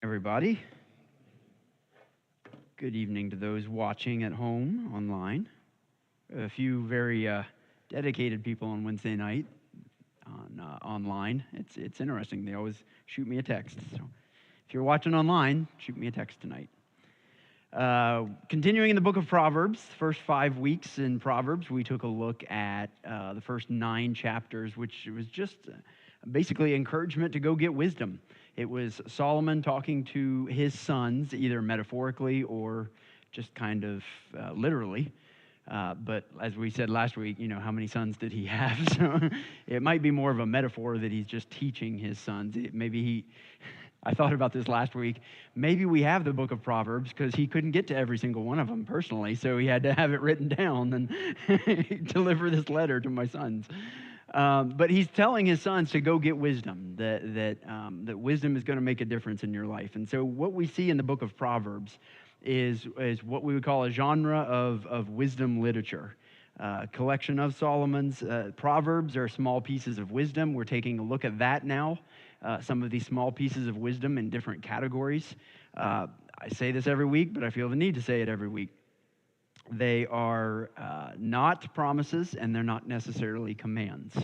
Everybody. Good evening to those watching at home online. A few very dedicated people on Wednesday night online. It's interesting. They always shoot me a text. So if you're watching online, shoot me a text tonight. Continuing in the book of Proverbs, first 5 weeks in Proverbs, we took a look at the first 9 chapters, which was just basically encouragement to go get wisdom. It was Solomon talking to his sons, either metaphorically or just kind of literally. But as we said last week, how many sons did he have? So it might be more of a metaphor that he's just teaching his sons. I thought about this last week. Maybe we have the book of Proverbs because he couldn't get to every single one of them personally, so he had to have it written down and deliver this letter to my sons. But he's telling his sons to go get wisdom, that wisdom is going to make a difference in your life. And so what we see in the book of Proverbs is what we would call a genre of wisdom literature. Collection of Solomon's Proverbs are small pieces of wisdom. We're taking a look at that now. Some of these small pieces of wisdom in different categories. I say this every week, but I feel the need to say it every week. They are not promises, and they're not necessarily commands.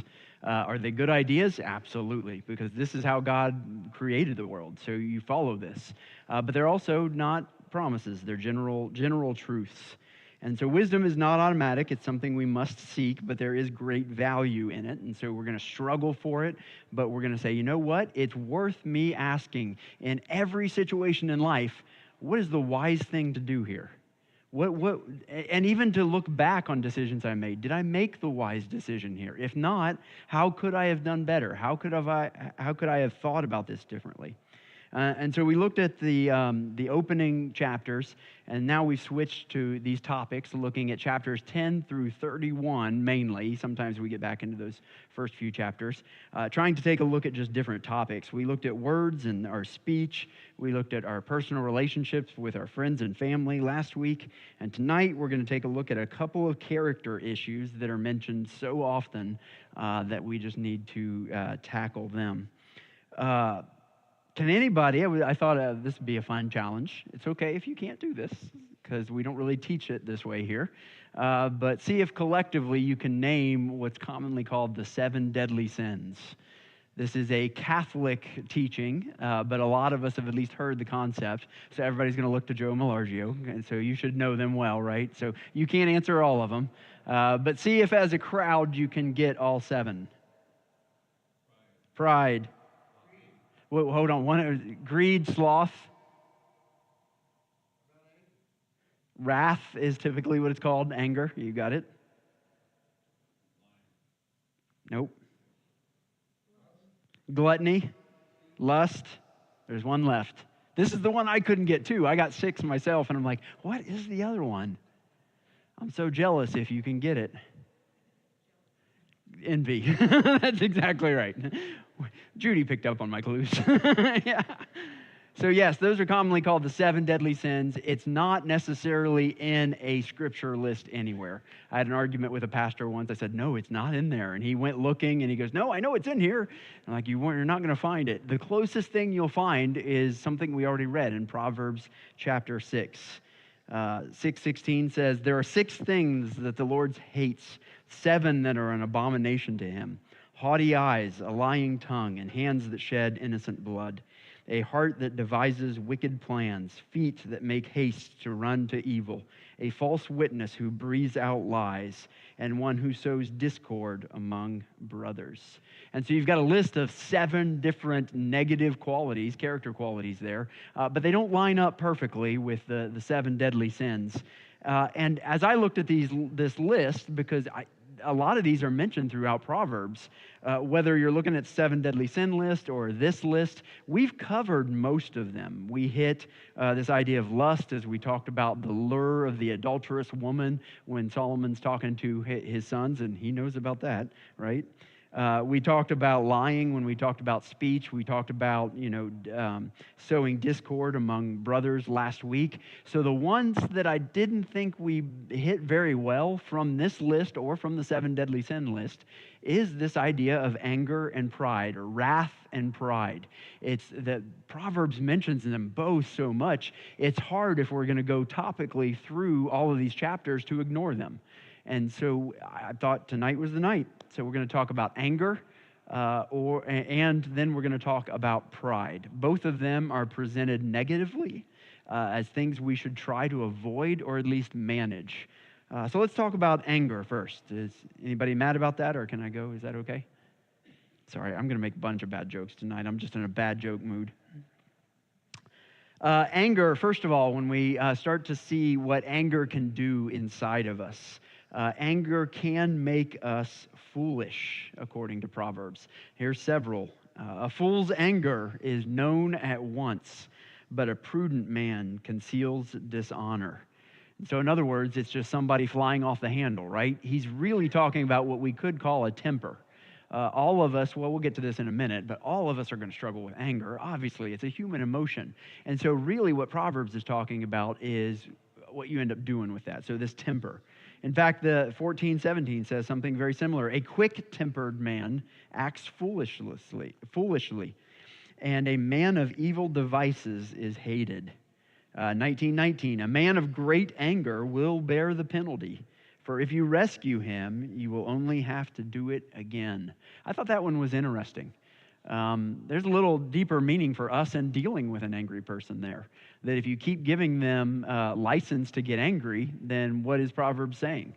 Are they good ideas? Absolutely, because this is how God created the world, so you follow this. But they're also not promises. They're general truths. And so wisdom is not automatic. It's something we must seek, but there is great value in it. And so we're going to struggle for it, but we're going to say, you know what? It's worth me asking in every situation in life, what is the wise thing to do here? And even to look back on decisions I made. Did I make the wise decision here? If not, how could I have done better? How could I have thought about this differently? And so we looked at the opening chapters, and now we've switched to these topics, looking at chapters 10 through 31 mainly. Sometimes we get back into those first few chapters, trying to take a look at just different topics. We looked at words and our speech. We looked at our personal relationships with our friends and family last week. And tonight we're going to take a look at a couple of character issues that are mentioned so often that we just need to tackle them. Can anybody, I thought this would be a fun challenge. It's okay if you can't do this, because we don't really teach it this way here. But see if collectively you can name what's commonly called the 7 deadly sins. This is a Catholic teaching, but a lot of us have at least heard the concept. So everybody's going to look to Joe Malargio, and so you should know them well, right? So you can't answer all of them. But see if as a crowd you can get all 7. Pride. Whoa, hold on. Greed, sloth. Wrath is typically what it's called. Anger. You got it? Nope. Gluttony. Lust. There's one left. This is the one I couldn't get too. I got 6 myself, and I'm like, what is the other one? I'm so jealous if you can get it. Envy. That's exactly right. Judy picked up on my clues. Yeah. So yes, those are commonly called the 7 deadly sins. It's not necessarily in a scripture list anywhere. I had an argument with a pastor once. I said, no, it's not in there. And he went looking, and he goes, no, I know it's in here. I'm like, you're not going to find it. The closest thing you'll find is something we already read in Proverbs chapter 6. 6:16 says, there are 6 things that the Lord hates, 7 that are an abomination to him. Haughty eyes, a lying tongue, and hands that shed innocent blood. A heart that devises wicked plans, feet that make haste to run to evil. A false witness who breathes out lies, and one who sows discord among brothers. And so you've got a list of 7 different negative qualities, character qualities there, but they don't line up perfectly with the 7 deadly sins. And as I looked at this list, because a lot of these are mentioned throughout Proverbs. Whether you're looking at 7 deadly sin list or this list, we've covered most of them. We hit this idea of lust as we talked about the lure of the adulterous woman when Solomon's talking to his sons, and he knows about that, right? We talked about lying when we talked about speech. We talked about, sowing discord among brothers last week. So the ones that I didn't think we hit very well from this list or from the 7 deadly sin list is this idea of anger and pride, or wrath and pride. It's that Proverbs mentions them both so much, it's hard if we're going to go topically through all of these chapters to ignore them. And so I thought tonight was the night. So we're going to talk about anger, and then we're going to talk about pride. Both of them are presented negatively as things we should try to avoid or at least manage. So let's talk about anger first. Is anybody mad about that, or can I go? Is that okay? Sorry, I'm going to make a bunch of bad jokes tonight. I'm just in a bad joke mood. Anger, first of all, when we start to see what anger can do inside of us, anger can make us foolish, according to Proverbs. Here's several. A fool's anger is known at once, but a prudent man conceals dishonor. So in other words, it's just somebody flying off the handle, right? He's really talking about what we could call a temper. All of us, well, we'll get to this in a minute, but all of us are going to struggle with anger. Obviously, it's a human emotion. And so really what Proverbs is talking about is what you end up doing with that. So this temper. In fact, the 14:17 says something very similar. A quick-tempered man acts foolishly, and a man of evil devices is hated. 19:19, a man of great anger will bear the penalty. For if you rescue him, you will only have to do it again. I thought that one was interesting. There's a little deeper meaning for us in dealing with an angry person there. That if you keep giving them license to get angry, then what is Proverbs saying?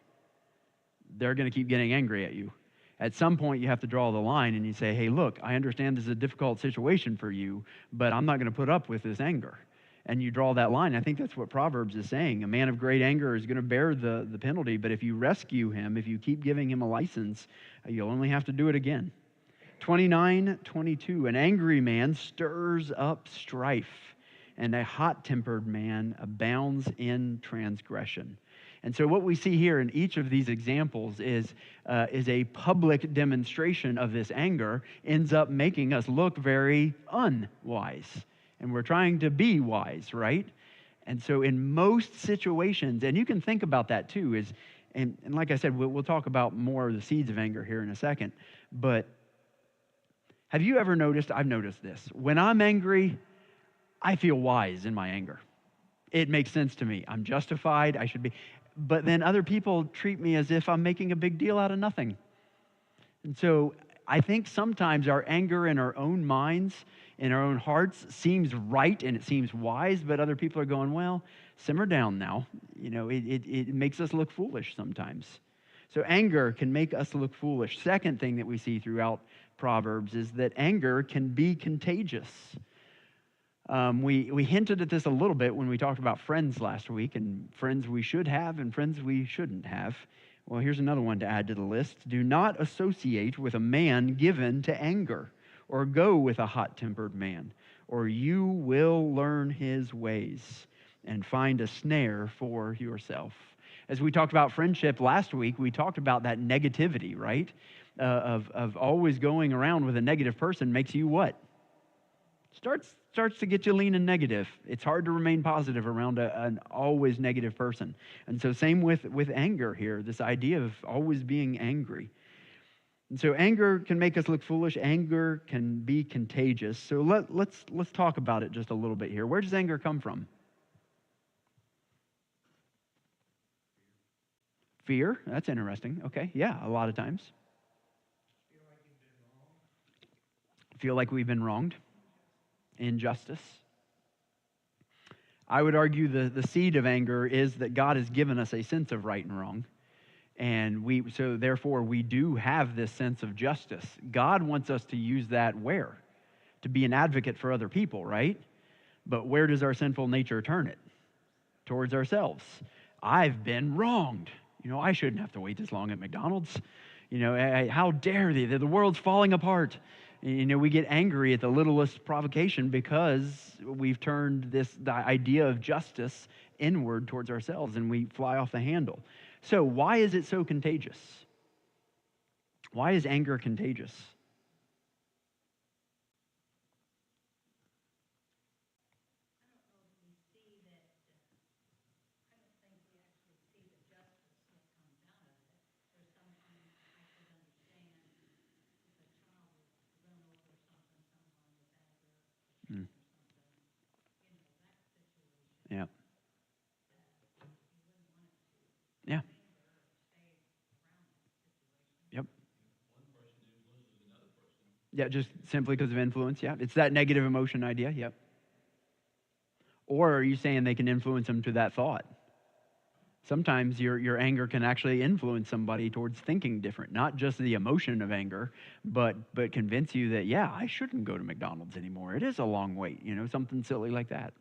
They're going to keep getting angry at you. At some point, you have to draw the line and you say, hey, look, I understand this is a difficult situation for you, but I'm not going to put up with this anger. And you draw that line. I think that's what Proverbs is saying. A man of great anger is going to bear the penalty, but if you rescue him, if you keep giving him a license, you'll only have to do it again. 29:22, an angry man stirs up strife, and a hot-tempered man abounds in transgression. And so what we see here in each of these examples is a public demonstration of this anger ends up making us look very unwise. And we're trying to be wise, right? And so in most situations, and you can think about that too, and like I said, we'll talk about more of the seeds of anger here in a second, but have you ever noticed, I've noticed this, when I'm angry, I feel wise in my anger. It makes sense to me. I'm justified, I should be, but then other people treat me as if I'm making a big deal out of nothing. And so I think sometimes our anger in our own minds, in our own hearts, seems right and it seems wise, but other people are going, well, simmer down now. You know, it makes us look foolish sometimes. So anger can make us look foolish. Second thing that we see throughout Proverbs is that anger can be contagious. We hinted at this a little bit when we talked about friends last week, and friends we should have and friends we shouldn't have. Well, here's another one to add to the list. Do not associate with a man given to anger, or go with a hot-tempered man, or you will learn his ways and find a snare for yourself. As we talked about friendship last week, we talked about that negativity, right? Of always going around with a negative person makes you what? Starts to get you leaning negative. It's hard to remain positive around an always negative person. And so same with anger here, this idea of always being angry. And so anger can make us look foolish. Anger can be contagious. So let's talk about it just a little bit here. Where does anger come from? Fear. That's interesting. Okay, yeah, a lot of times. Feel like we've been wronged. Injustice. I would argue the seed of anger is that God has given us a sense of right and wrong. And so therefore we do have this sense of justice. God wants us to use that where? To be an advocate for other people, right? But where does our sinful nature turn it? Towards ourselves. I've been wronged. You know, I shouldn't have to wait this long at McDonald's. You know, how dare they? The world's falling apart. You know, we get angry at the littlest provocation because we've turned the idea of justice inward towards ourselves and we fly off the handle. So why is it so contagious? Why is anger contagious? Yeah, just simply because of influence. Yeah, it's that negative emotion idea. Yep. Or are you saying they can influence them to that thought? Sometimes your anger can actually influence somebody towards thinking different, not just the emotion of anger, but convince you that, yeah, I shouldn't go to McDonald's anymore. It is a long wait, something silly like that.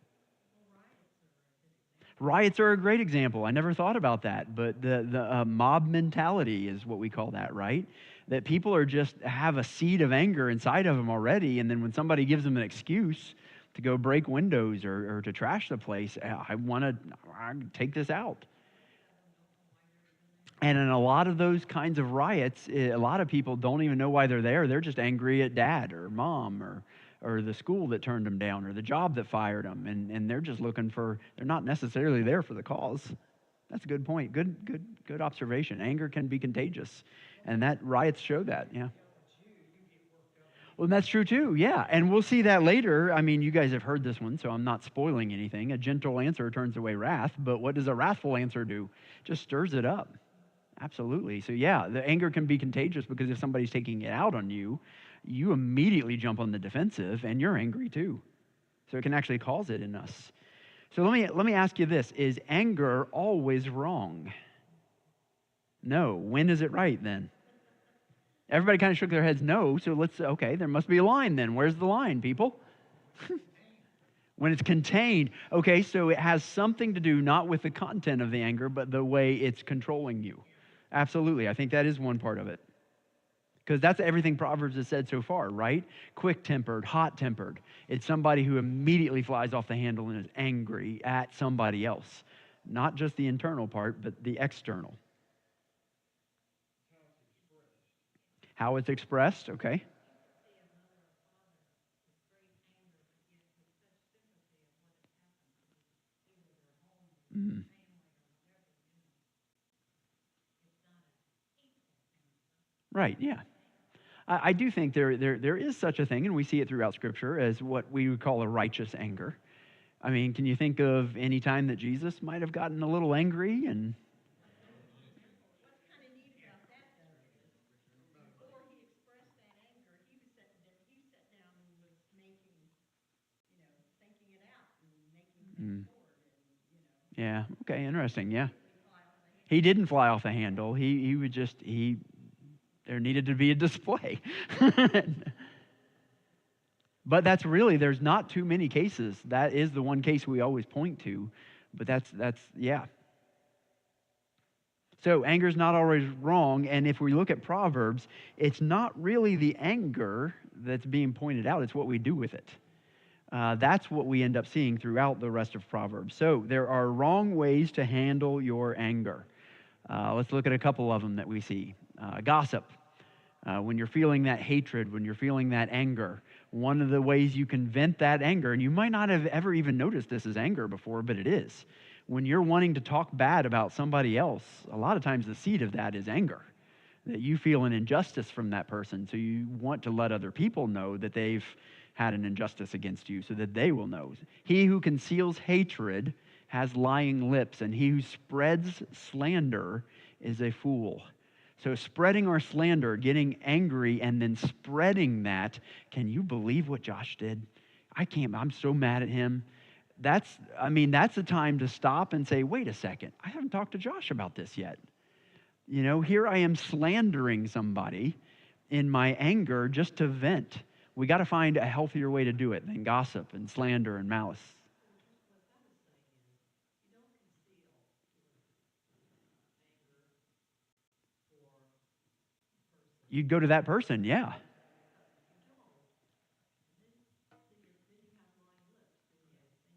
Riots are a great example. I never thought about that, but the mob mentality is what we call that, right? That people are just have a seed of anger inside of them already, and then when somebody gives them an excuse to go break windows or to trash the place, I want to take this out. And in a lot of those kinds of riots, a lot of people don't even know why they're there. They're just angry at dad or mom or the school that turned them down or the job that fired them. And they're just looking for, they're not necessarily there for the cause. That's a good point. Good observation. Anger can be contagious. And that riots show that, yeah. Well, that's true too, yeah. And we'll see that later. I mean, you guys have heard this one, so I'm not spoiling anything. A gentle answer turns away wrath, but what does a wrathful answer do? Just stirs it up. Absolutely. So yeah, the anger can be contagious because if somebody's taking it out on you, you immediately jump on the defensive and you're angry too. So it can actually cause it in us. So let me ask you this, is anger always wrong? No. When is it right then? Everybody kind of shook their heads no, so okay, there must be a line then. Where's the line, people? When it's contained. Okay, so it has something to do not with the content of the anger, but the way it's controlling you. Absolutely. I think that is one part of it. Because that's everything Proverbs has said so far, right? Quick-tempered, hot-tempered. It's somebody who immediately flies off the handle and is angry at somebody else. Not just the internal part, but the external. How it's expressed, okay? Mm. Right, yeah. I do think there is such a thing, and we see it throughout Scripture, as what we would call a righteous anger. I mean, can you think of any time that Jesus might have gotten a little angry and mm, yeah, okay, interesting, yeah. He didn't fly off the handle. He would just there needed to be a display. But that's really there's not too many cases. That is the one case we always point to. But that's yeah. So anger is not always wrong, and if we look at Proverbs, it's not really the anger that's being pointed out, it's what we do with it. That's what we end up seeing throughout the rest of Proverbs. So there are wrong ways to handle your anger. Let's look at a couple of them that we see. Gossip. When you're feeling that hatred, when you're feeling that anger, one of the ways you can vent that anger, and you might not have ever even noticed this as anger before, but it is. When you're wanting to talk bad about somebody else, a lot of times the seed of that is anger. That you feel an injustice from that person, so you want to let other people know that they've had an injustice against you so that they will know. He who conceals hatred has lying lips, and he who spreads slander is a fool. So spreading our slander, getting angry, and then spreading that, can you believe what Josh did? I'm so mad at him. That's a time to stop and say, wait a second, I haven't talked to Josh about this yet. Here I am slandering somebody in my anger just to vent. We got to find a healthier way to do it than gossip and slander and malice. You'd go to that person, yeah.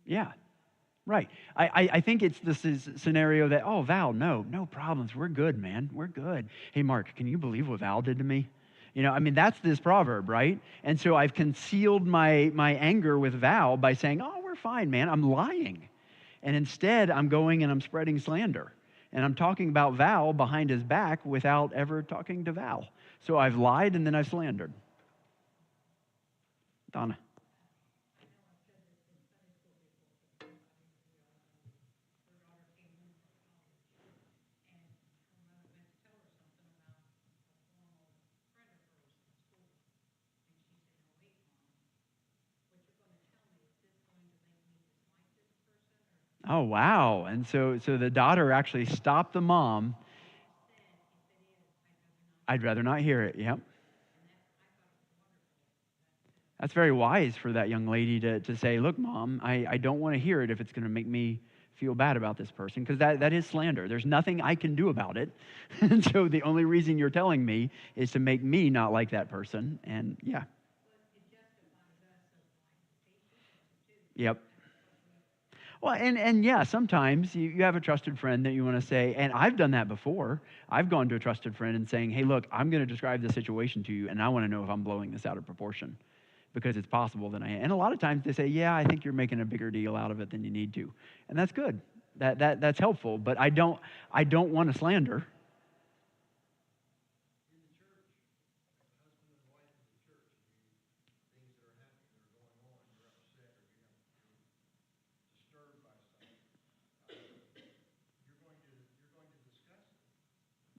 Yeah, right. I think it's this is scenario that, oh, Val, no problems. We're good, man. We're good. Hey, Mark, can you believe what Val did to me? That's this proverb, right? And so I've concealed my anger with Val by saying, oh, we're fine, man. I'm lying. And instead, I'm going and I'm spreading slander. And I'm talking about Val behind his back without ever talking to Val. So I've lied and then I've slandered. Donna. Oh, wow. And so the daughter actually stopped the mom. I'd rather not hear it. Yep. That's very wise for that young lady to say, look, mom, I don't want to hear it if it's going to make me feel bad about this person, because that is slander. There's nothing I can do about it. And so the only reason you're telling me is to make me not like that person. And yeah. Yep. Well, and yeah, sometimes you have a trusted friend that you want to say, and I've done that before. I've gone to a trusted friend and saying, hey, look, I'm going to describe the situation to you, and I want to know if I'm blowing this out of proportion, because it's possible that I am. And a lot of times they say, yeah, I think you're making a bigger deal out of it than you need to. And that's good. That's helpful, but I don't want to slander.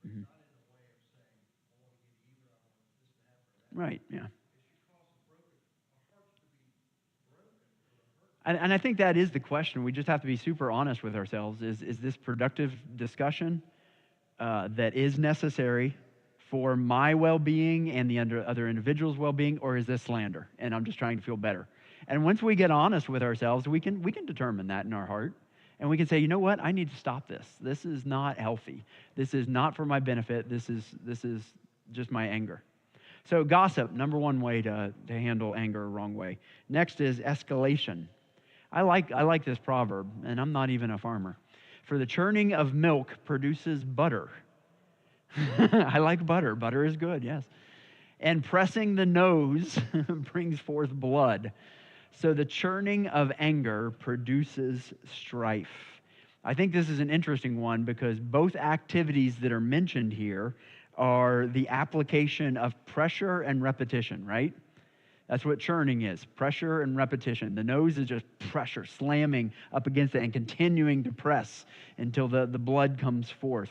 Mhm. Right, yeah. And I think that is the question. We just have to be super honest with ourselves. Is this productive discussion that is necessary for my well-being and the other individuals' well-being, or is this slander? And I'm just trying to feel better. And once we get honest with ourselves, we can determine that in our heart, and we can say, you know what? I need to stop this. This is not healthy. This is not for my benefit. This is just my anger. So gossip, number one way to handle anger a wrong way. Next is escalation. I like this proverb, and I'm not even a farmer. For the churning of milk produces butter. I like butter. Butter is good, yes. And pressing the nose brings forth blood. So the churning of anger produces strife. I think this is an interesting one because both activities that are mentioned here are the application of pressure and repetition, right? That's what churning is, pressure and repetition. The nose is just pressure, slamming up against it and continuing to press until the blood comes forth.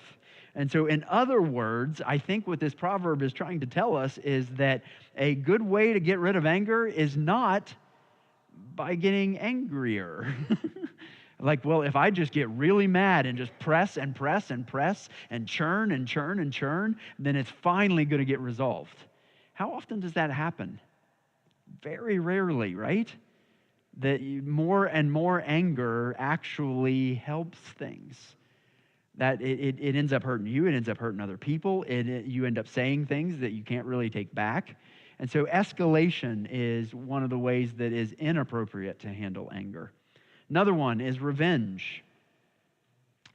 And so, in other words, I think what this proverb is trying to tell us is that a good way to get rid of anger is not by getting angrier. Like, well, if I just get really mad and just press and press and press and churn and churn and churn, then it's finally going to get resolved. How often does that happen? Very rarely, right? That more and more anger actually helps things. That it ends up hurting you, it ends up hurting other people, you end up saying things that you can't really take back. And so escalation is one of the ways that is inappropriate to handle anger. Another one is revenge.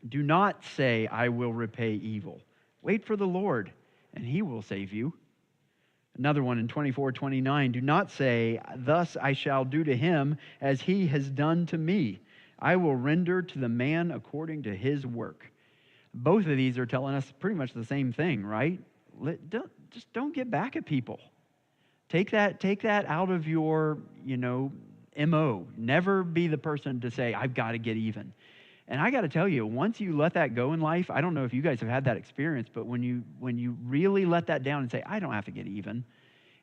Do not say, I will repay evil. Wait for the Lord, and he will save you. Another one in 24:29, do not say, thus I shall do to him as he has done to me. I will render to the man according to his work. Both of these are telling us pretty much the same thing, right? Don't get back at people. Take that out of your, MO. Never be the person to say, I've got to get even. And I got to tell you, once you let that go in life, I don't know if you guys have had that experience, but when you really let that down and say, I don't have to get even,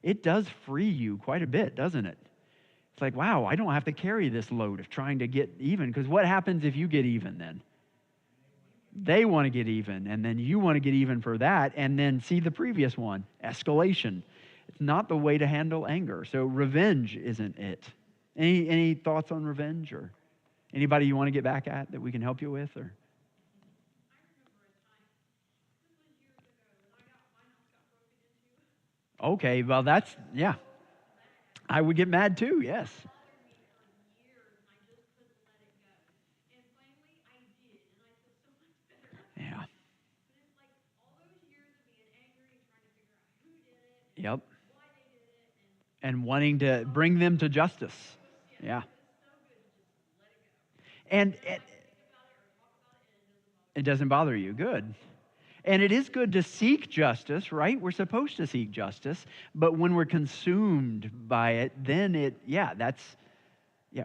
it does free you quite a bit, doesn't it? It's like, wow, I don't have to carry this load of trying to get even, because what happens if you get even then? They want to get even, and then you want to get even for that, and then see the previous one, escalation. It's not the way to handle anger. So revenge isn't it. Any thoughts on revenge, or anybody you want to get back at that we can help you with? Or okay, well yeah. I would get mad too, yes. Yeah. Yep. And wanting to bring them to justice. Yeah. And it doesn't bother you. Good. And it is good to seek justice, right? We're supposed to seek justice. But when we're consumed by it, then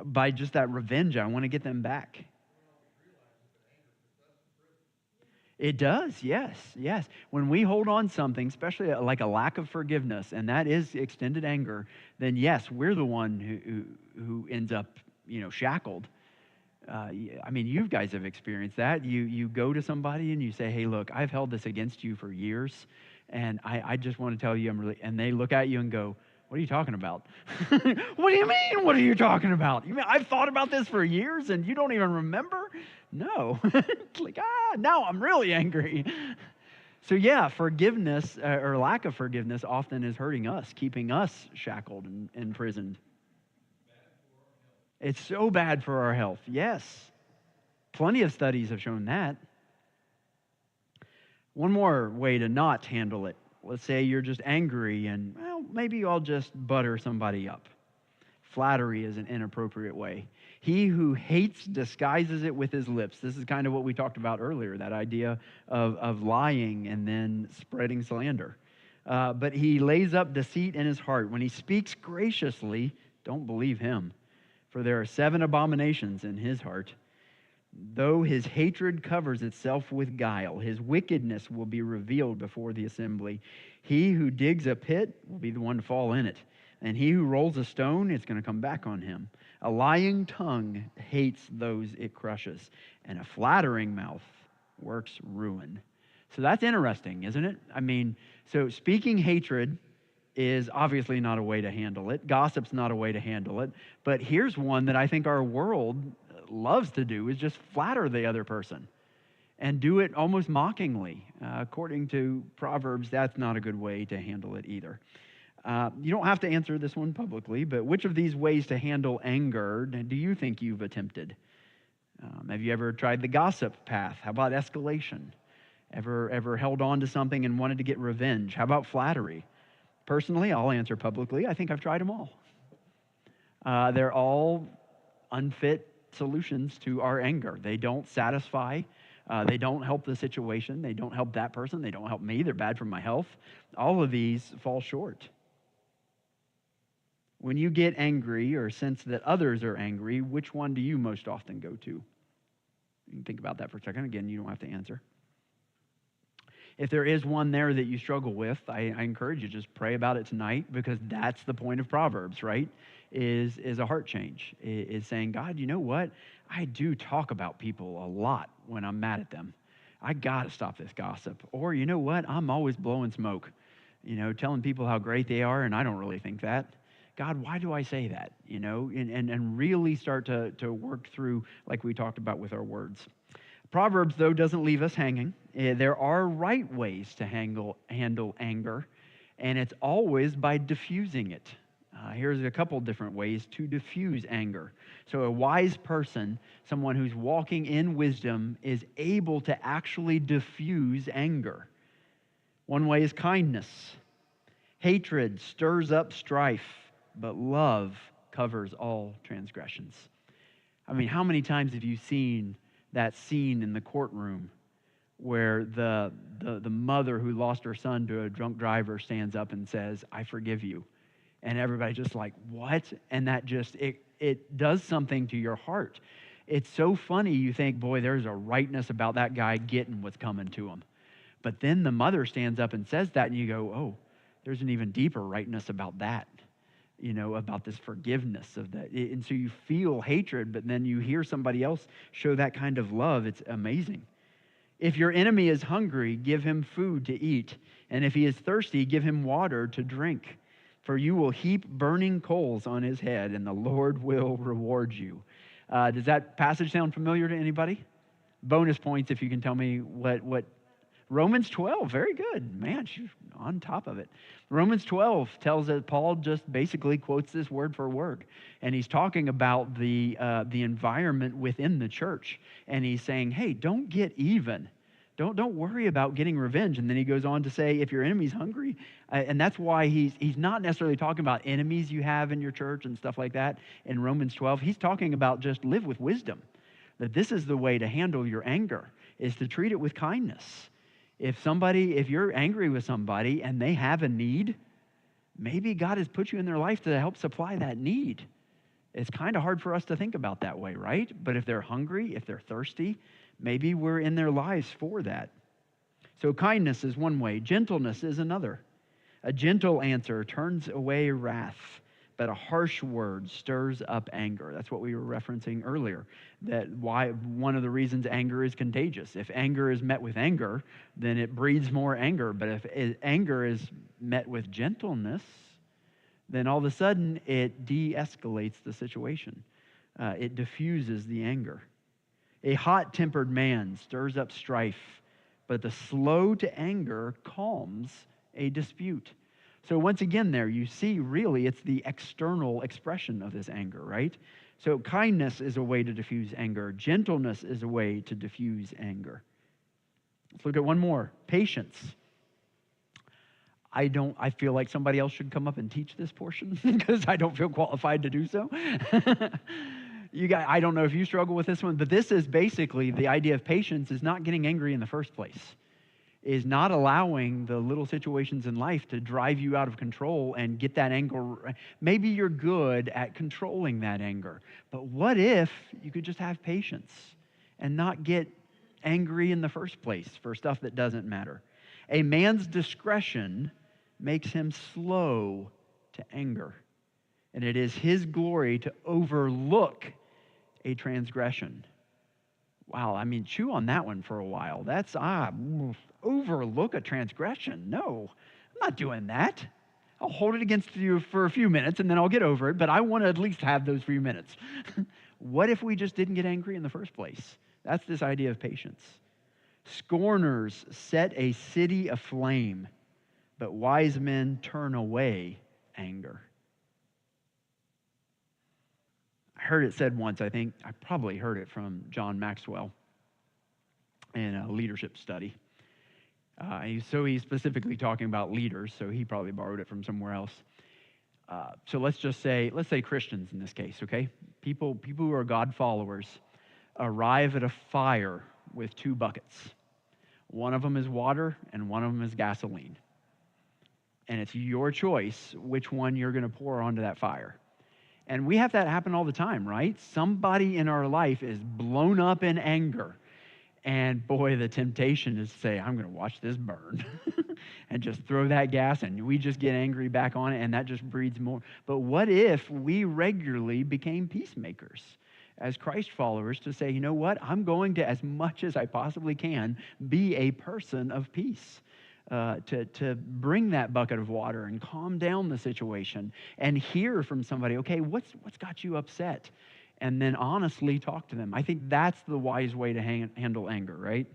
by just that revenge, I want to get them back. It does, yes, yes. When we hold on something, especially like a lack of forgiveness, and that is extended anger, then yes, we're the one who ends up, shackled. I mean, you guys have experienced that. You go to somebody and you say, hey, look, I've held this against you for years, and I just want to tell you I'm really, and they look at you and go, what are you talking about? What do you mean, what are you talking about? You mean I've thought about this for years and you don't even remember? No. It's like, now I'm really angry. So yeah, forgiveness or lack of forgiveness often is hurting us, keeping us shackled and imprisoned. It's so bad for our health. Yes. Plenty of studies have shown that. One more way to not handle it. Let's say you're just angry and, well, maybe I'll just butter somebody up. Flattery is an inappropriate way. He who hates disguises it with his lips. This is kind of what we talked about earlier, that idea of lying and then spreading slander. But he lays up deceit in his heart. When he speaks graciously, don't believe him. For there are 7 abominations in his heart. Though his hatred covers itself with guile, his wickedness will be revealed before the assembly. He who digs a pit will be the one to fall in it. And he who rolls a stone, it's going to come back on him. A lying tongue hates those it crushes, and a flattering mouth works ruin. So that's interesting, isn't it? I mean, so speaking hatred is obviously not a way to handle it. Gossip's not a way to handle it. But here's one that I think our world loves to do, is just flatter the other person and do it almost mockingly. According to Proverbs, that's not a good way to handle it either. You don't have to answer this one publicly, but which of these ways to handle anger do you think you've attempted? Have you ever tried the gossip path? How about escalation? Ever held on to something and wanted to get revenge? How about flattery? Personally, I'll answer publicly. I think I've tried them all. They're all unfit solutions to our anger. They don't satisfy. They don't help the situation. They don't help that person. They don't help me. They're bad for my health. All of these fall short. When you get angry or sense that others are angry, which one do you most often go to? You can think about that for a second. Again, you don't have to answer. If there is one there that you struggle with, I encourage you to just pray about it tonight, because that's the point of Proverbs, right? Is a heart change. Is saying, God, you know what? I do talk about people a lot when I'm mad at them. I got to stop this gossip. Or, you know what? I'm always blowing smoke, telling people how great they are, and I don't really think that. God, why do I say that? And really start to work through, like we talked about with our words. Proverbs, though, doesn't leave us hanging. There are right ways to handle anger, and it's always by diffusing it. Here's a couple different ways to diffuse anger. So a wise person, someone who's walking in wisdom, is able to actually diffuse anger. One way is kindness. Hatred stirs up strife, but love covers all transgressions. I mean, how many times have you seen that scene in the courtroom where the mother who lost her son to a drunk driver stands up and says, I forgive you? And everybody's just like, what? And that just, it does something to your heart. It's so funny. You think, boy, there's a rightness about that guy getting what's coming to him. But then the mother stands up and says that, and you go, oh, there's an even deeper rightness about that, about this forgiveness of that. And so you feel hatred, but then you hear somebody else show that kind of love. It's amazing. If your enemy is hungry, give him food to eat. And if he is thirsty, give him water to drink. For you will heap burning coals on his head, and the Lord will reward you. Does that passage sound familiar to anybody? Bonus points if you can tell me what Romans 12, very good. Man, she's on top of it. Romans 12 tells us, Paul just basically quotes this word for word. And he's talking about the environment within the church. And he's saying, hey, don't get even. Don't worry about getting revenge. And then he goes on to say, if your enemy's hungry, and that's why he's not necessarily talking about enemies you have in your church and stuff like that in Romans 12. He's talking about just live with wisdom. That this is the way to handle your anger, is to treat it with kindness. If you're angry with somebody and they have a need, maybe God has put you in their life to help supply that need. It's kind of hard for us to think about that way, right? But if they're hungry, if they're thirsty, maybe we're in their lives for that. So kindness is one way. Gentleness is another. A gentle answer turns away wrath, a harsh word stirs up anger. That's what we were referencing earlier. That why one of the reasons anger is contagious. If anger is met with anger, then it breeds more anger. But if anger is met with gentleness, then all of a sudden it de-escalates the situation. It diffuses the anger. A hot-tempered man stirs up strife, but the slow to anger calms a dispute. So once again there, you see really it's the external expression of this anger, right? So kindness is a way to diffuse anger. Gentleness is a way to diffuse anger. Let's look at one more. Patience. I feel like somebody else should come up and teach this portion because I don't feel qualified to do so. I don't know if you struggle with this one, but this is basically the idea of patience is not getting angry in the first place, is not allowing the little situations in life to drive you out of control and get that anger. Maybe you're good at controlling that anger, but what if you could just have patience and not get angry in the first place for stuff that doesn't matter? A man's discretion makes him slow to anger, and it is his glory to overlook a transgression. Wow, I mean, chew on that one for a while. That's, overlook a transgression. No, I'm not doing that. I'll hold it against you for a few minutes and then I'll get over it, but I want to at least have those few minutes. What if we just didn't get angry in the first place? That's this idea of patience. Scorners set a city aflame, but wise men turn away anger. I heard it said once, I probably heard it from John Maxwell in a leadership study. So he's specifically talking about leaders, so he probably borrowed it from somewhere else. So let's say Christians in this case, okay? People who are God followers arrive at a fire with two buckets. One of them is water and one of them is gasoline. And it's your choice which one you're going to pour onto that fire. And we have that happen all the time, right? Somebody in our life is blown up in anger. And boy, the temptation is to say, I'm going to watch this burn. And just throw that gas and we just get angry back on it and that just breeds more. But what if we regularly became peacemakers as Christ followers to say, you know what? I'm going to, as much as I possibly can, be a person of peace. To bring that bucket of water and calm down the situation and hear from somebody, okay, what's got you upset? And then honestly talk to them. I think that's the wise way to handle anger, right?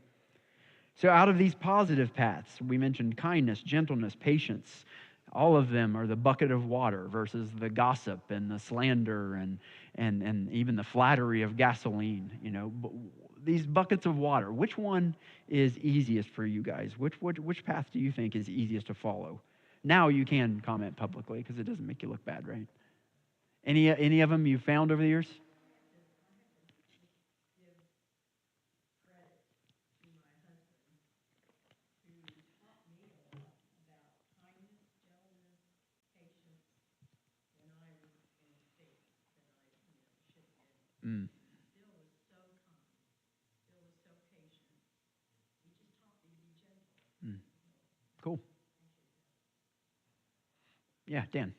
So out of these positive paths, we mentioned kindness, gentleness, patience. All of them are the bucket of water versus the gossip and the slander and even the flattery of gasoline, you know. These buckets of water, which one is easiest for you guys? Which path do you think is easiest to follow? Now you can comment publicly because it doesn't make you look bad, right? Any of them you found over the years? Mm. Mm. Cool. Yeah, Dan.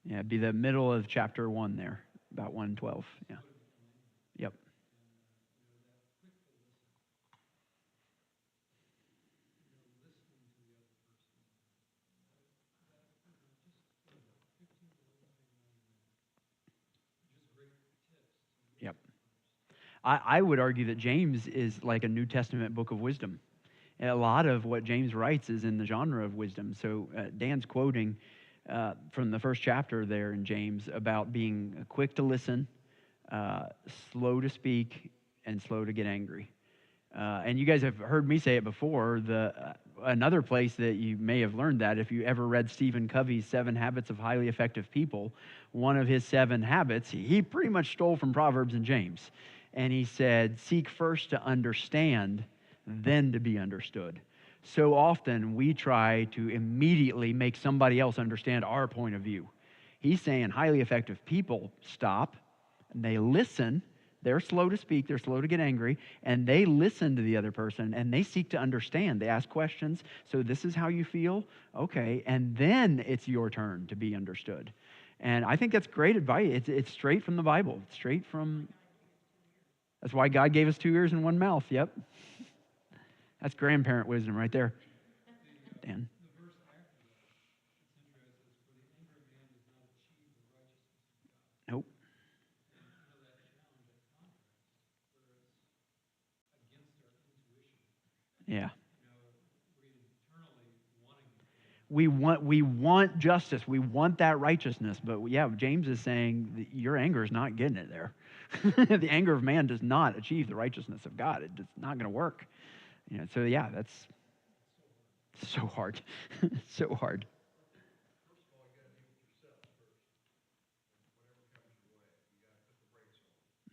Yeah, it'd be the middle of chapter 1 there, about 1:12. Yeah. Yep. Yep. I would argue that James is like a New Testament book of wisdom. And a lot of what James writes is in the genre of wisdom. So Dan's quoting from the first chapter there in James about being quick to listen, slow to speak, and slow to get angry. And you guys have heard me say it before. Another place that you may have learned that, if you ever read Stephen Covey's 7 Habits of Highly Effective People, one of his 7 habits, he pretty much stole from Proverbs and James. And he said, seek first to understand, then to be understood. So often we try to immediately make somebody else understand our point of view. He's saying highly effective people stop, and they listen. They're slow to speak, they're slow to get angry, and they listen to the other person, and they seek to understand. They ask questions. So this is how you feel? Okay. And then it's your turn to be understood. And I think that's great advice. It's straight from the Bible. It's straight from... That's why God gave us 2 ears and 1 mouth. Yep. That's grandparent wisdom right there. Dan? Nope. Yeah. We want justice. We want that righteousness. But yeah, James is saying that your anger is not getting it there. The anger of man does not achieve the righteousness of God. It's not going to work. So yeah, that's so hard. So hard.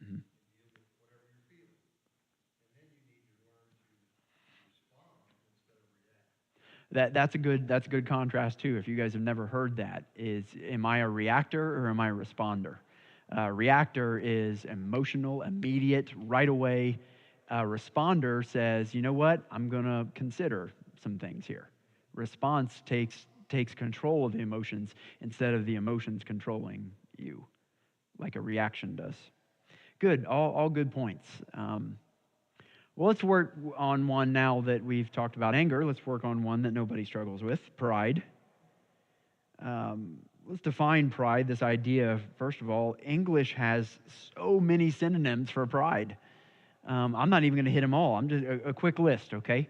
Mhm. That's a good contrast too. If you guys have never heard that, is am I a reactor or am I a responder? Reactor is emotional, immediate, right away. Responder says, you know what? I'm going to consider some things here. Response takes control of the emotions instead of the emotions controlling you, like a reaction does. Good, all good points. Well, let's work on one now that we've talked about anger. Let's work on one that nobody struggles with, pride. Let's define pride, this idea. First of all, English has so many synonyms for pride. I'm not even going to hit them all. I'm just a quick list, okay?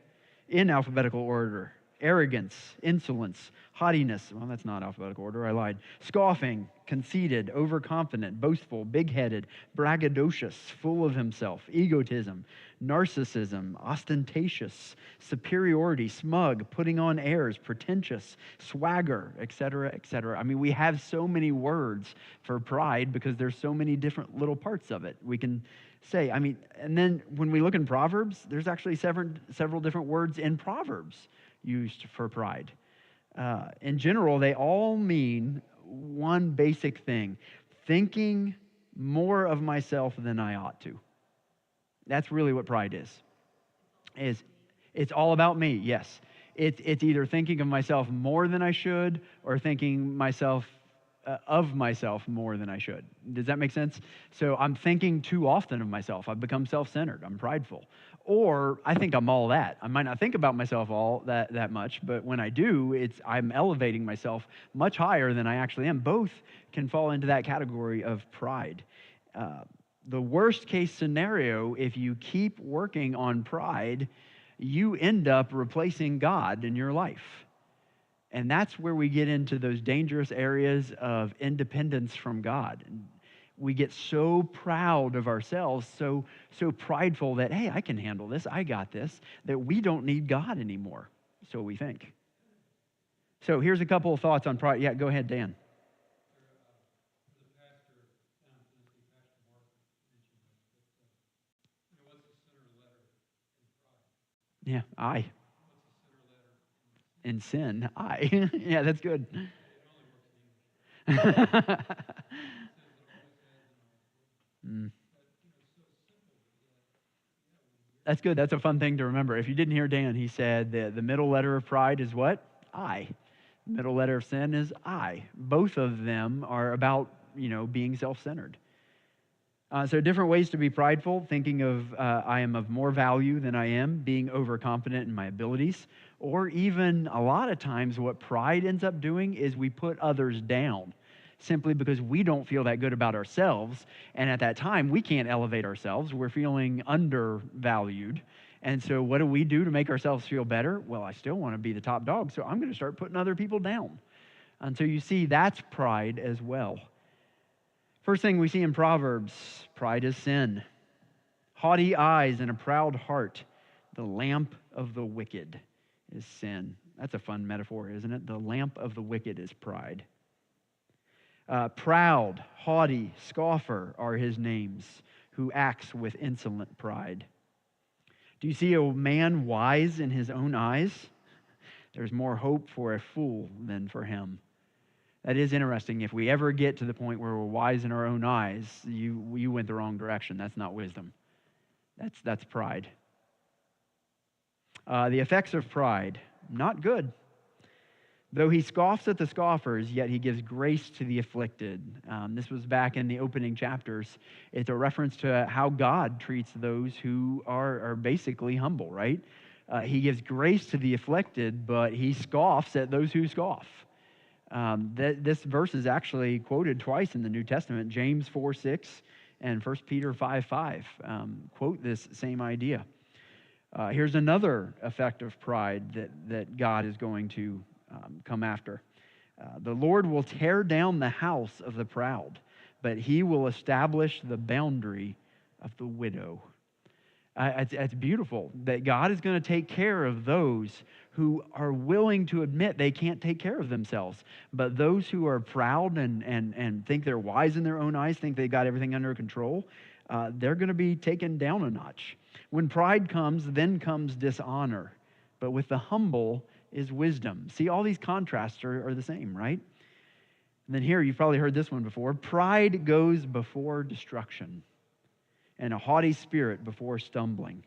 In alphabetical order. Arrogance, insolence, haughtiness. Well, that's not alphabetical order. I lied. Scoffing, conceited, overconfident, boastful, big-headed, braggadocious, full of himself, egotism, narcissism, ostentatious, superiority, smug, putting on airs, pretentious, swagger, etc., etc. I mean, we have so many words for pride because there's so many different little parts of it. We can say, and then when we look in Proverbs, there's actually several different words in Proverbs used for pride. In general, they all mean one basic thing: thinking more of myself than I ought to. That's really what pride is. It's all about me, yes. It's either thinking of myself more than I should or thinking of myself more than I should. Does that make sense? So I'm thinking too often of myself. I've become self-centered. I'm prideful. Or I think I'm all that. I might not think about myself all that much, but when I do, I'm elevating myself much higher than I actually am. Both can fall into that category of pride. The worst case scenario, if you keep working on pride, you end up replacing God in your life. And that's where we get into those dangerous areas of independence from God. We get so proud of ourselves, so prideful that, hey, I can handle this, I got this, that we don't need God anymore. So we think. So here's a couple of thoughts on pride. Yeah, go ahead, Dan. Yeah, I. In sin, I. Yeah, that's good. Mm. That's good. That's a fun thing to remember. If you didn't hear Dan, he said the middle letter of pride is what? I. The middle letter of sin is I. Both of them are about, being self-centered. So different ways to be prideful, thinking of I am of more value than I am, being overconfident in my abilities, or even a lot of times what pride ends up doing is we put others down simply because we don't feel that good about ourselves. And at that time, we can't elevate ourselves. We're feeling undervalued. And so what do we do to make ourselves feel better? Well, I still want to be the top dog, so I'm going to start putting other people down. And so you see, that's pride as well. First thing we see in Proverbs, pride is sin. Haughty eyes and a proud heart, the lamp of the wicked is sin. That's a fun metaphor, isn't it? The lamp of the wicked is pride. Proud, haughty, scoffer are his names, who acts with insolent pride. Do you see a man wise in his own eyes? There's more hope for a fool than for him. That is interesting. If we ever get to the point where we're wise in our own eyes, you went the wrong direction. That's not wisdom. That's pride. The effects of pride, not good. Though he scoffs at the scoffers, yet he gives grace to the afflicted. This was back in the opening chapters. It's a reference to how God treats those who are basically humble, right? He gives grace to the afflicted, but he scoffs at those who scoff. This verse is actually quoted twice in the New Testament. James 4:6 and 1 Peter 5:5 quote this same idea. Here's another effect of pride that God is going to come after. The Lord will tear down the house of the proud, but he will establish the boundary of the widow. It's beautiful that God is going to take care of those who are willing to admit they can't take care of themselves. But those who are proud and think they're wise in their own eyes, think they got everything under control, they're going to be taken down a notch. When pride comes, then comes dishonor. But with the humble is wisdom. See, all these contrasts are the same, right? And then here, you've probably heard this one before. Pride goes before destruction, and a haughty spirit before stumbling.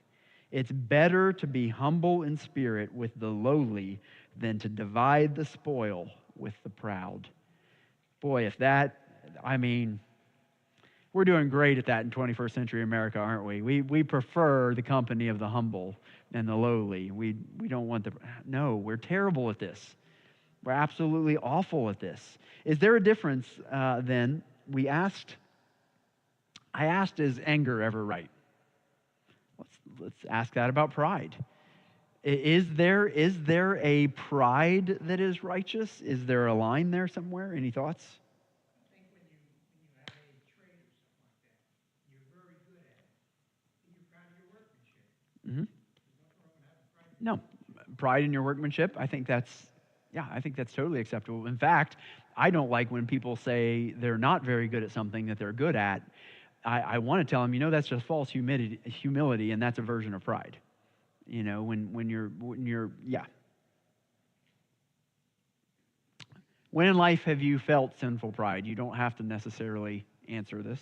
It's better to be humble in spirit with the lowly than to divide the spoil with the proud. Boy, we're doing great at that in 21st century America, aren't we? We prefer the company of the humble and the lowly. We don't want no, we're terrible at this. We're absolutely awful at this. Is there a difference then? I asked, is anger ever right? Let's ask that about pride. Is there a pride that is righteous? Is there a line there somewhere? Any thoughts? I think when you have a trade or something like that, you're very good at it, and you're proud of your workmanship. Mm-hmm. There's nothing wrong with having pride. No, pride in your workmanship. I think that's totally acceptable. In fact, I don't like when people say they're not very good at something that they're good at. I want to tell them, that's just false humility, and that's a version of pride. When you're. When in life have you felt sinful pride? You don't have to necessarily answer this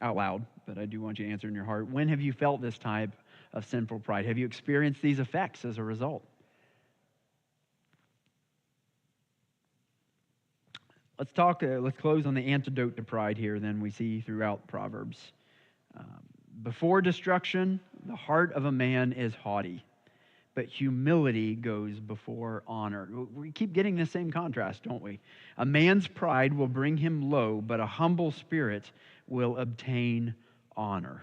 out loud, but I do want you to answer in your heart. When have you felt this type of sinful pride? Have you experienced these effects as a result? Let's close on the antidote to pride here, then we see throughout Proverbs. Before destruction, the heart of a man is haughty, but humility goes before honor. We keep getting the same contrast, don't we? A man's pride will bring him low, but a humble spirit will obtain honor.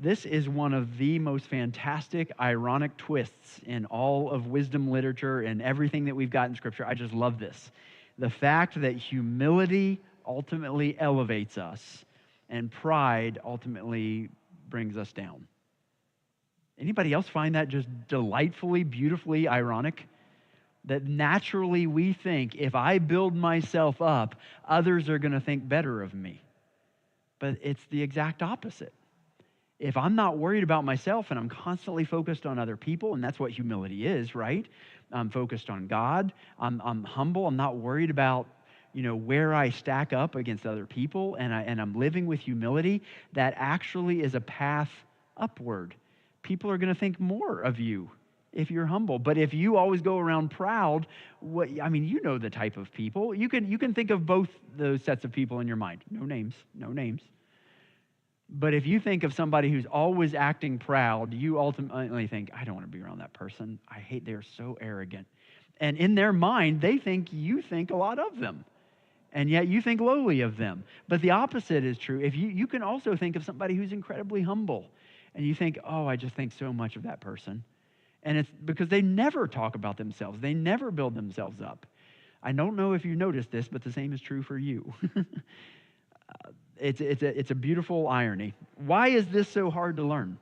This is one of the most fantastic, ironic twists in all of wisdom literature and everything that we've got in Scripture. I just love this. The fact that humility ultimately elevates us and pride ultimately brings us down. Anybody else find that just delightfully, beautifully ironic? That naturally we think, if I build myself up, others are going to think better of me. But it's the exact opposite. If I'm not worried about myself and I'm constantly focused on other people, and that's what humility is, right? I'm focused on God. I'm humble. I'm not worried about, where I stack up against other people, and I'm living with humility. That actually is a path upward. People are going to think more of you if you're humble. But if you always go around proud, the type of people. You can think of both those sets of people in your mind. No names. But if you think of somebody who's always acting proud, you ultimately think, I don't want to be around that person. I hate they're so arrogant. And in their mind, they think you think a lot of them. And yet you think lowly of them. But the opposite is true. If you can also think of somebody who's incredibly humble. And you think, I just think so much of that person. And it's because they never talk about themselves. They never build themselves up. I don't know if you noticed this, but the same is true for you. It's a beautiful irony. Why is this so hard to learn?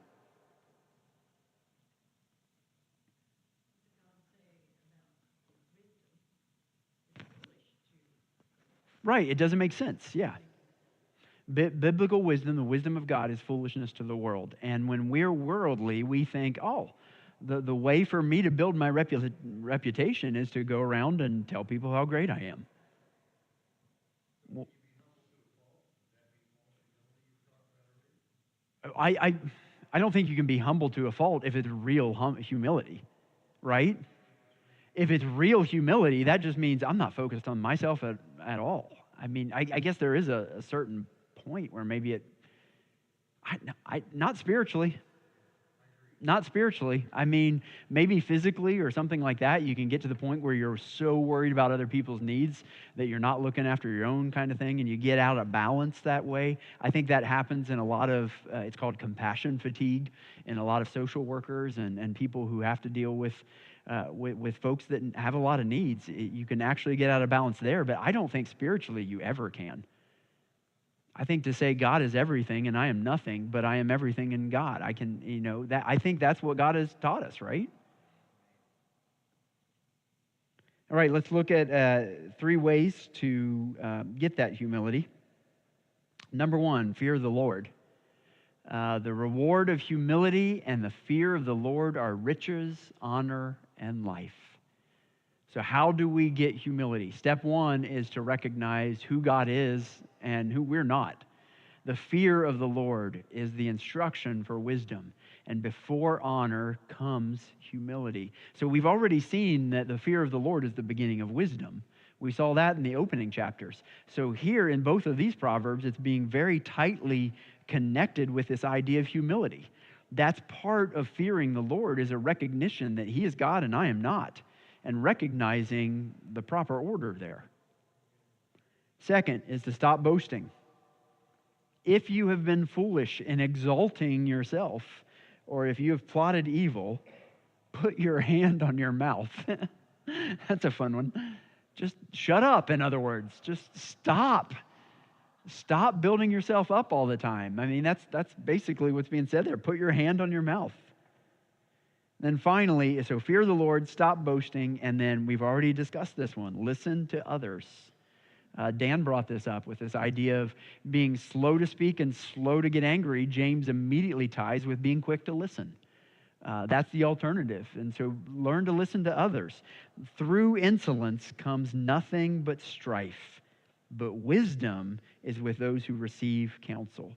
Right, it doesn't make sense, yeah. Biblical wisdom, the wisdom of God, is foolishness to the world. And when we're worldly, we think, the way for me to build my reputation is to go around and tell people how great I am. I, I, I don't think you can be humble to a fault if it's real humility, right? If it's real humility, that just means I'm not focused on myself at all. I mean, I guess there is a certain point where maybe not spiritually, not spiritually. I mean, maybe physically or something like that, you can get to the point where you're so worried about other people's needs that you're not looking after your own kind of thing, and you get out of balance that way. I think that happens in a lot of, it's called compassion fatigue in a lot of social workers and people who have to deal with folks that have a lot of needs. You can actually get out of balance there, but I don't think spiritually you ever can. I think to say God is everything and I am nothing, but I am everything in God. I can, that I think that's what God has taught us, right? All right, let's look at 3 ways to get that humility. Number 1, fear of the Lord. The reward of humility and the fear of the Lord are riches, honor, and life. So how do we get humility? Step 1 is to recognize who God is and who we're not. The fear of the Lord is the instruction for wisdom. And before honor comes humility. So we've already seen that the fear of the Lord is the beginning of wisdom. We saw that in the opening chapters. So here in both of these Proverbs, it's being very tightly connected with this idea of humility. That's part of fearing the Lord, is a recognition that He is God and I am not, and recognizing the proper order there. Second is to stop boasting. If you have been foolish in exalting yourself, or if you have plotted evil, put your hand on your mouth. That's a fun one. Just shut up, in other words. Just stop. Stop building yourself up all the time. I mean, that's basically what's being said there. Put your hand on your mouth. Then finally, so fear the Lord, stop boasting, and then we've already discussed this one. Listen to others. Dan brought this up with this idea of being slow to speak and slow to get angry. James immediately ties with being quick to listen. That's the alternative. And so learn to listen to others. Through insolence comes nothing but strife, but wisdom is with those who receive counsel.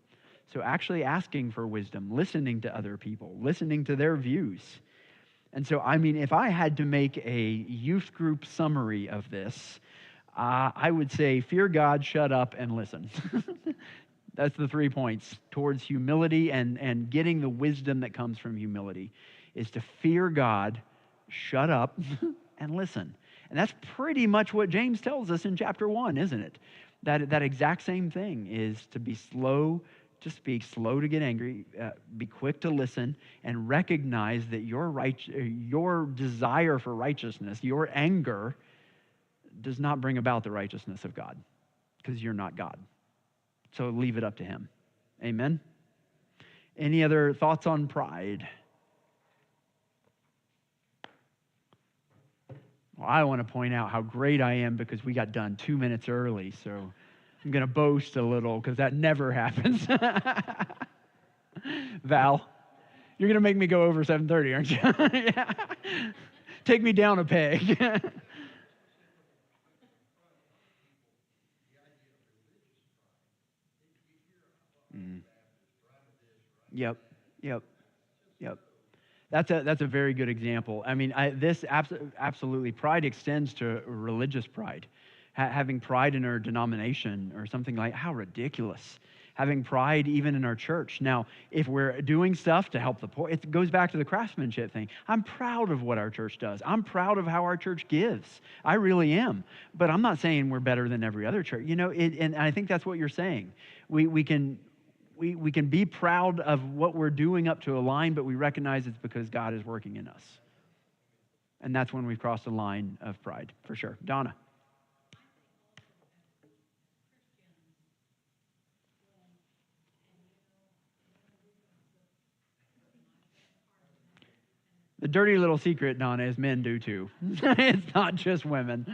So actually asking for wisdom, listening to other people, listening to their views. And so, I mean, if I had to make a youth group summary of this, I would say fear God, shut up, and listen. That's the 3 points towards humility and getting the wisdom that comes from humility, is to fear God, shut up, and listen. And that's pretty much what James tells us in chapter 1, isn't it? That exact same thing is to be slow to speak, slow to get angry, be quick to listen, and recognize that your desire for righteousness, your anger, does not bring about the righteousness of God, because you're not God. So leave it up to Him. Amen? Any other thoughts on pride? Well, I want to point out how great I am because we got done 2 minutes early, so I'm going to boast a little because that never happens. Val, you're going to make me go over 7:30, aren't you? Yeah. Take me down a peg. Yep, yep, yep. That's a very good example. I mean, this absolutely, pride extends to religious pride. Having pride in our denomination or something like, how ridiculous. Having pride even in our church. Now, if we're doing stuff to help the poor, it goes back to the craftsmanship thing. I'm proud of what our church does. I'm proud of how our church gives. I really am. But I'm not saying we're better than every other church. And I think that's what you're saying. We can be proud of what we're doing up to a line, but we recognize it's because God is working in us. And that's when we've crossed a line of pride, for sure. Donna. The dirty little secret, Donna, is men do too. It's not just women.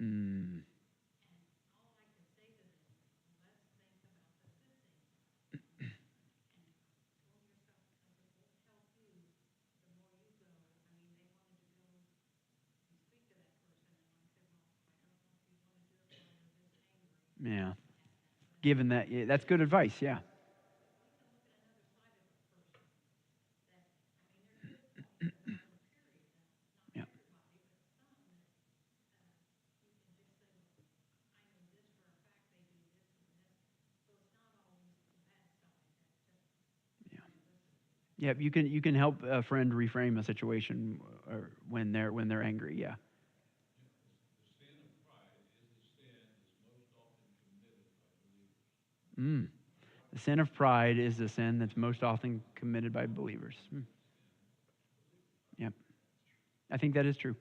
Mm. Yeah. Given that, yeah, that's good advice. Yeah. Yeah. Yeah. Yeah. You can help a friend reframe a situation or when they're angry. Yeah. Mm. The sin of pride is the sin that's most often committed by believers. Yep. I think that is true.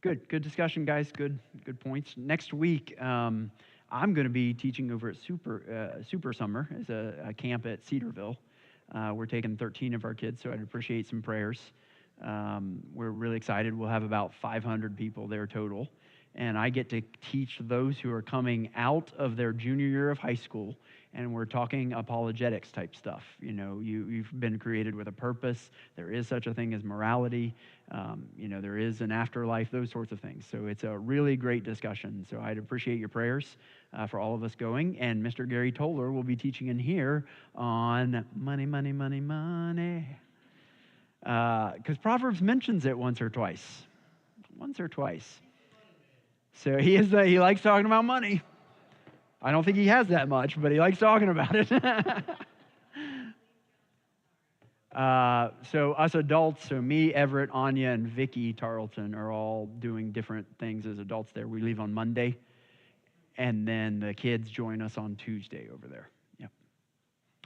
Good discussion, guys. Good points. Next week, I'm going to be teaching over at Super Summer as a camp at Cedarville. We're taking 13 of our kids, so I'd appreciate some prayers. We're really excited. We'll have about 500 people there total. And I get to teach those who are coming out of their junior year of high school, and we're talking apologetics type stuff. You know, you've been created with a purpose. There is such a thing as morality. There is an afterlife, those sorts of things. So it's a really great discussion. So I'd appreciate your prayers for all of us going. And Mr. Gary Toller will be teaching in here on money, money, money, money. Because Proverbs mentions it once or twice. Once or twice. So he likes talking about money. I don't think he has that much, but he likes talking about it. So us adults, so me, Everett, Anya, and Vicky Tarleton are all doing different things as adults there. We leave on Monday, and then the kids join us on Tuesday over there. Yep.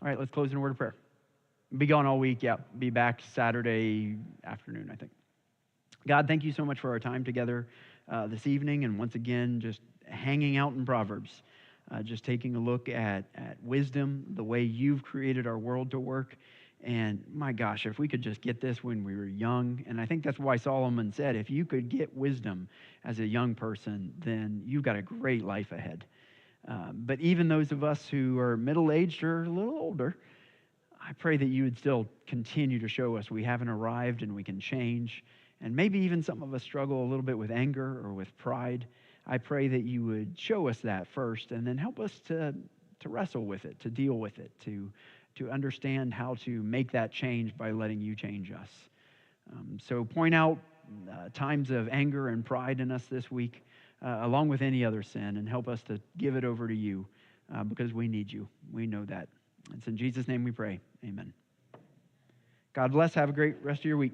All right, let's close in a word of prayer. Be gone all week, yeah. Be back Saturday afternoon, I think. God, thank you so much for our time together this evening, and once again, just hanging out in Proverbs. Just taking a look at wisdom, the way you've created our world to work. And my gosh, if we could just get this when we were young, and I think that's why Solomon said, if you could get wisdom as a young person, then you've got a great life ahead. But even those of us who are middle-aged or a little older, I pray that you would still continue to show us we haven't arrived and we can change. And maybe even some of us struggle a little bit with anger or with pride. I pray that you would show us that first and then help us to wrestle with it, to deal with it, to understand how to make that change by letting you change us. So point out times of anger and pride in us this week, along with any other sin, and help us to give it over to you because we need you. We know that. It's in Jesus' name we pray. Amen. God bless. Have a great rest of your week.